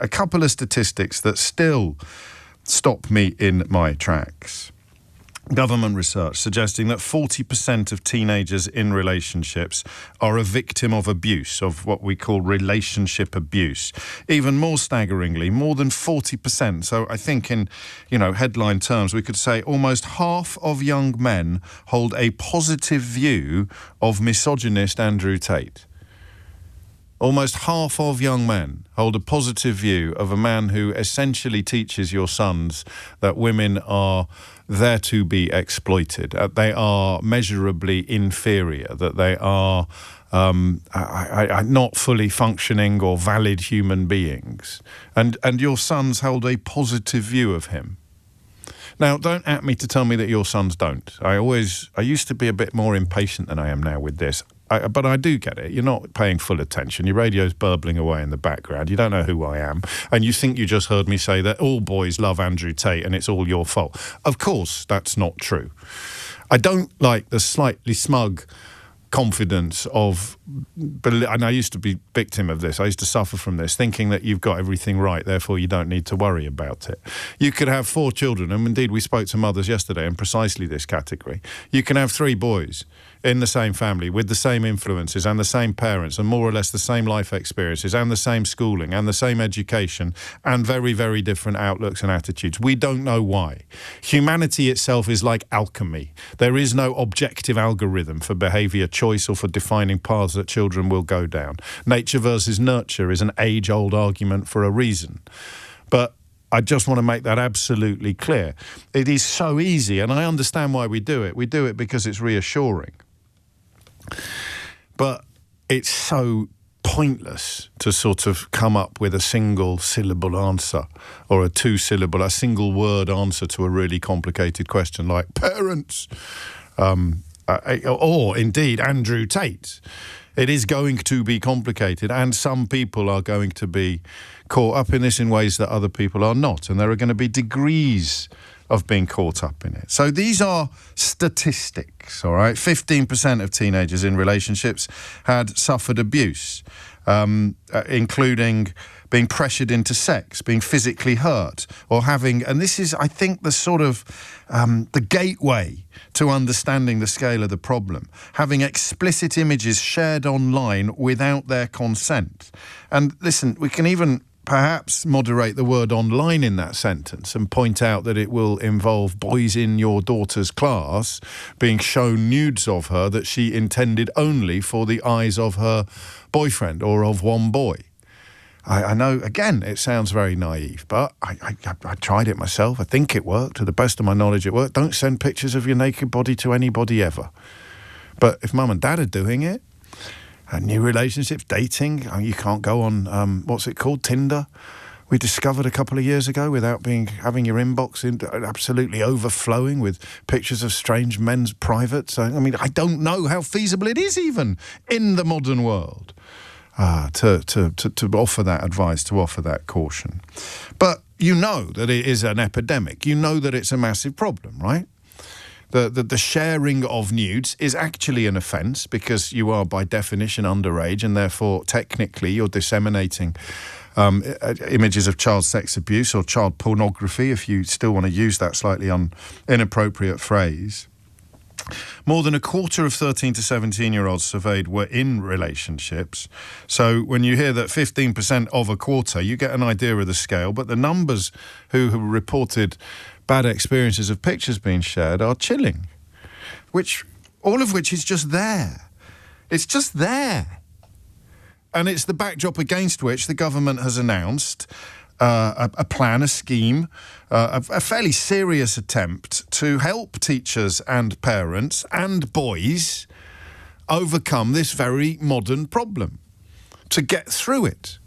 a couple of statistics that still stop me in my tracks. Government research suggesting that 40% of teenagers in relationships are a victim of abuse, of what we call relationship abuse. Even more staggeringly, more than 40%. So I think in, headline terms, we could say almost half of young men hold a positive view of misogynist Andrew Tate. Almost half of young men hold a positive view of a man who essentially teaches your sons that women are there to be exploited, they are measurably inferior, that they are not fully functioning or valid human beings. And your sons hold a positive view of him. Now, don't at me to tell me that your sons don't. I used to be a bit more impatient than I am now with this. But I do get it. You're not paying full attention. Your radio's burbling away in the background. You don't know who I am. And you think you just heard me say that all boys love Andrew Tate and it's all your fault. Of course, that's not true. I don't like the slightly smug confidence of, and I used to be victim of this, I used to suffer from this, thinking that you've got everything right, therefore you don't need to worry about it. You could have 4 children, and indeed we spoke to mothers yesterday in precisely this category. You can have 3 boys in the same family with the same influences and the same parents and more or less the same life experiences and the same schooling and the same education and very, very different outlooks and attitudes. We don't know why. Humanity itself is like alchemy. There is no objective algorithm for behaviour choice or for defining paths that children will go down. Nature versus nurture is an age-old argument for a reason. But I just want to make that absolutely clear. It is so easy, and I understand why we do it. We do it because it's reassuring. But it's so pointless to sort of come up with a single syllable answer or a single word answer to a really complicated question like parents, or indeed Andrew Tate. It is going to be complicated, and some people are going to be caught up in this in ways that other people are not, and there are going to be degrees of being caught up in it. So these are statistics, all right? 15% of teenagers in relationships had suffered abuse, including being pressured into sex, being physically hurt, or having, and this is, I think, the sort of the gateway to understanding the scale of the problem, having explicit images shared online without their consent. And listen, we can even perhaps moderate the word online in that sentence and point out that it will involve boys in your daughter's class being shown nudes of her that she intended only for the eyes of her boyfriend or of one boy. I know, again, it sounds very naive, but I tried it myself. I think it worked. To the best of my knowledge, it worked. Don't send pictures of your naked body to anybody ever. But if mum and dad are doing it, new relationships, dating, you can't go on, what's it called, Tinder? We discovered a couple of years ago without having your inbox absolutely overflowing with pictures of strange men's privates. I mean, I don't know how feasible it is even in the modern world to offer that advice, to offer that caution. But you know that it is an epidemic. You know that it's a massive problem, right? The sharing of nudes is actually an offence because you are by definition underage, and therefore technically you're disseminating images of child sex abuse or child pornography, if you still want to use that slightly inappropriate phrase. More than a quarter of 13 to 17-year-olds surveyed were in relationships. So when you hear that 15% of a quarter, you get an idea of the scale. But the numbers who have reported bad experiences of pictures being shared are chilling, all of which is just there. It's just there. And it's the backdrop against which the government has announced a plan, a scheme, a fairly serious attempt to help teachers and parents and boys overcome this very modern problem, to get through it.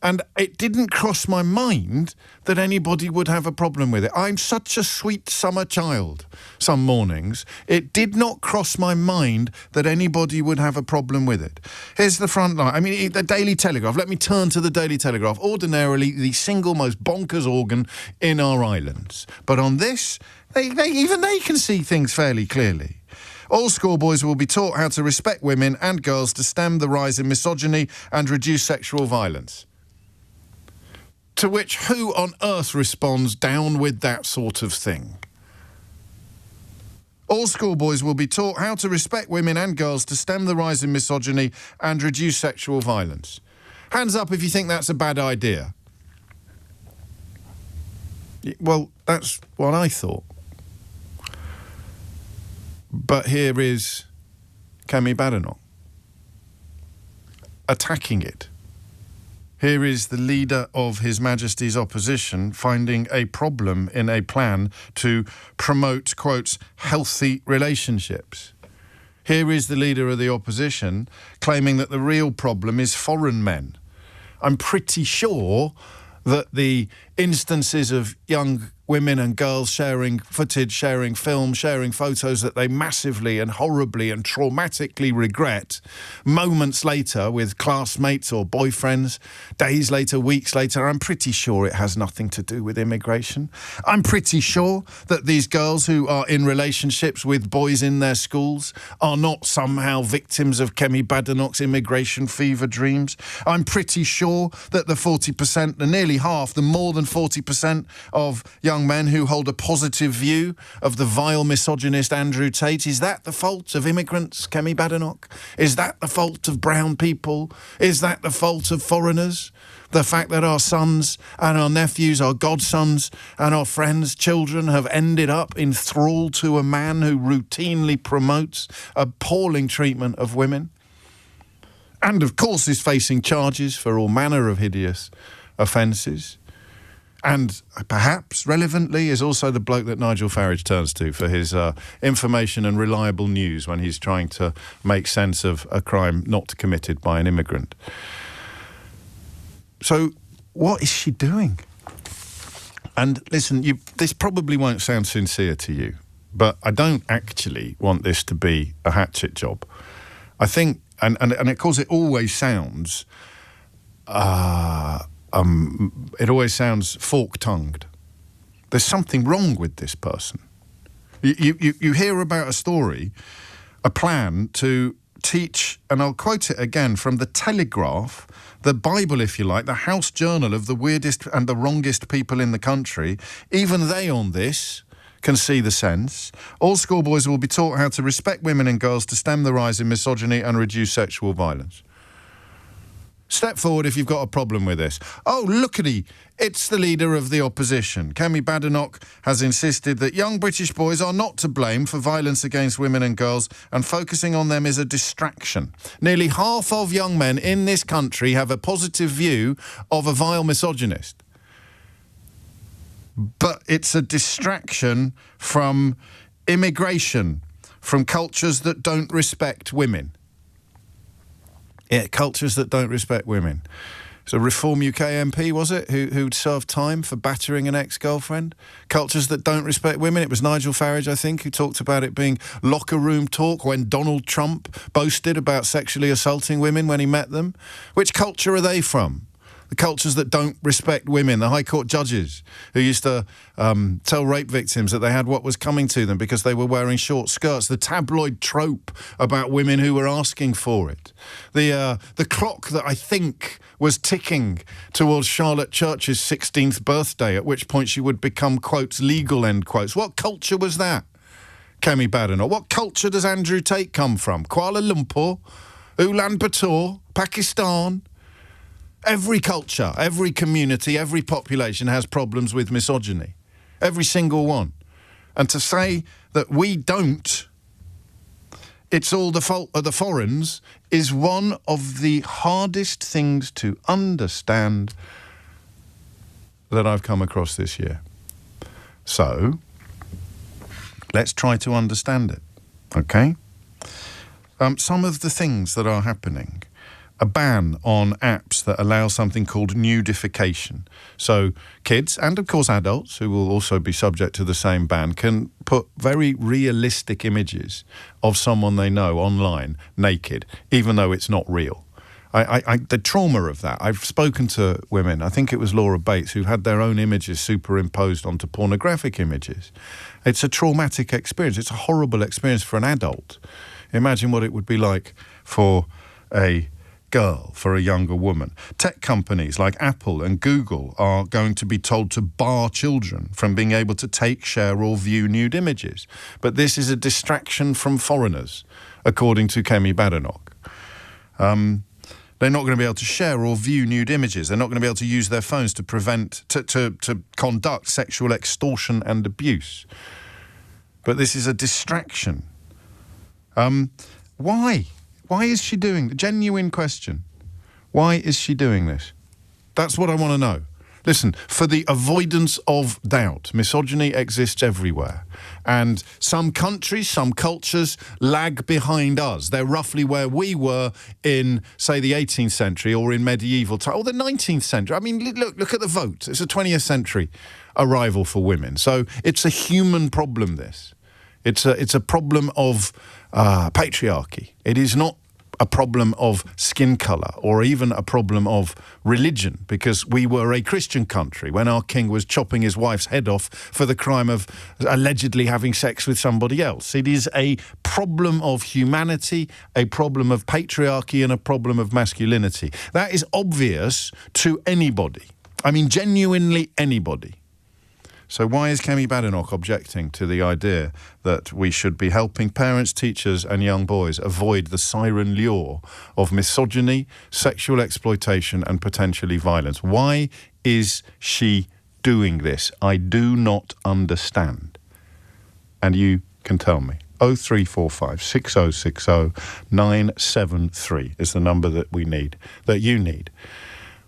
And it didn't cross my mind that anybody would have a problem with it. I'm such a sweet summer child some mornings. It did not cross my mind that anybody would have a problem with it. Here's the front line. I mean, the Daily Telegraph. Let me turn to the Daily Telegraph. Ordinarily, the single most bonkers organ in our islands. But on this, even they can see things fairly clearly. All schoolboys will be taught how to respect women and girls to stem the rise in misogyny and reduce sexual violence. To which who on earth responds, down with that sort of thing? All schoolboys will be taught how to respect women and girls to stem the rise in misogyny and reduce sexual violence. Hands up if you think that's a bad idea. Well, that's what I thought. But here is Kemi Badenoch attacking it. Here is the leader of His Majesty's opposition finding a problem in a plan to promote, quotes, healthy relationships. Here is the leader of the opposition claiming that the real problem is foreign men. I'm pretty sure that the instances of young women and girls sharing footage, sharing film, sharing photos that they massively and horribly and traumatically regret moments later with classmates or boyfriends, days later, weeks later, I'm pretty sure it has nothing to do with immigration. I'm pretty sure that these girls who are in relationships with boys in their schools are not somehow victims of Kemi Badenoch's immigration fever dreams. I'm pretty sure that the 40%, the nearly half, the more than 40% of young men who hold a positive view of the vile misogynist Andrew Tate, is that the fault of immigrants, Kemi Badenoch? Is that the fault of brown people? Is that the fault of foreigners? The fact that our sons and our nephews, our godsons and our friends' children have ended up enthralled to a man who routinely promotes appalling treatment of women? And of course is facing charges for all manner of hideous offences. And perhaps, relevantly, is also the bloke that Nigel Farage turns to for his information and reliable news when he's trying to make sense of a crime not committed by an immigrant. So, what is she doing? And listen, this probably won't sound sincere to you, but I don't actually want this to be a hatchet job. I think, and of course it always sounds... it always sounds fork-tongued. There's something wrong with this person. You hear about a story, a plan to teach, and I'll quote it again from the Telegraph, the Bible, if you like, the house journal of the weirdest and the wrongest people in the country. Even they on this can see the sense. All schoolboys will be taught how to respect women and girls to stem the rise in misogyny and reduce sexual violence. Step forward if you've got a problem with this. Oh, look at he. It's the leader of the opposition. Kemi Badenoch has insisted that young British boys are not to blame for violence against women and girls, and focusing on them is a distraction. Nearly half of young men in this country have a positive view of a vile misogynist. But it's a distraction from immigration, from cultures that don't respect women. Yeah, cultures that don't respect women. So Reform UK MP, was it, who'd served time for battering an ex-girlfriend? Cultures that don't respect women. It was Nigel Farage, I think, who talked about it being locker room talk when Donald Trump boasted about sexually assaulting women when he met them. Which culture are they from? The cultures that don't respect women, the High Court judges who used to tell rape victims that they had what was coming to them because they were wearing short skirts, the tabloid trope about women who were asking for it, the clock that I think was ticking towards Charlotte Church's 16th birthday, at which point she would become, quotes, legal, end quotes. What culture was that, Kemi Badenoch? What culture does Andrew Tate come from? Kuala Lumpur? Ulaanbaatar? Pakistan? Every culture, every community, every population has problems with misogyny. Every single one. And to say that we don't, it's all the fault of the foreigners, is one of the hardest things to understand that I've come across this year. So, let's try to understand it, okay? Some of the things that are happening. A ban on apps that allow something called nudification. So kids, and of course adults, who will also be subject to the same ban, can put very realistic images of someone they know online, naked, even though it's not real. The trauma of that, I've spoken to women, I think it was Laura Bates, who had their own images superimposed onto pornographic images. It's a traumatic experience. It's a horrible experience for an adult. Imagine what it would be like for a girl, for a younger woman. Tech companies like Apple and Google are going to be told to bar children from being able to take, share or view nude images. But this is a distraction from foreigners, according to Kemi Badenoch. They're not going to be able to share or view nude images. They're not going to be able to use their phones to to conduct sexual extortion and abuse. But this is a distraction. Why? Why is she doing? Genuine question. Why is she doing this? That's what I want to know. Listen, for the avoidance of doubt, misogyny exists everywhere. And some countries, some cultures lag behind us. They're roughly where we were in, say, the 18th century or in medieval time, or the 19th century. I mean, look at the vote. It's a 20th century arrival for women. So it's a human problem, this. It's a problem of patriarchy. It is not a problem of skin colour or even a problem of religion, because we were a Christian country when our king was chopping his wife's head off for the crime of allegedly having sex with somebody else. It is a problem of humanity, a problem of patriarchy and a problem of masculinity. That is obvious to anybody. I mean, genuinely anybody. So why is Kemi Badenoch objecting to the idea that we should be helping parents, teachers and young boys avoid the siren lure of misogyny, sexual exploitation and potentially violence? Why is she doing this? I do not understand. And you can tell me. 0345 6060 973 is the number that we need, that you need.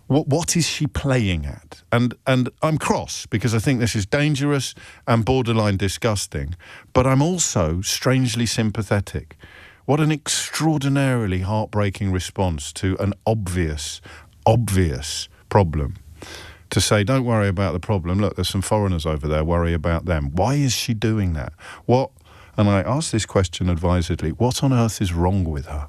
What is she playing at? And I'm cross because I think this is dangerous and borderline disgusting, but I'm also strangely sympathetic. What an extraordinarily heartbreaking response to an obvious problem. To say, don't worry about the problem. Look, there's some foreigners over there, worry about them. Why is she doing that? And I ask this question advisedly, what on earth is wrong with her?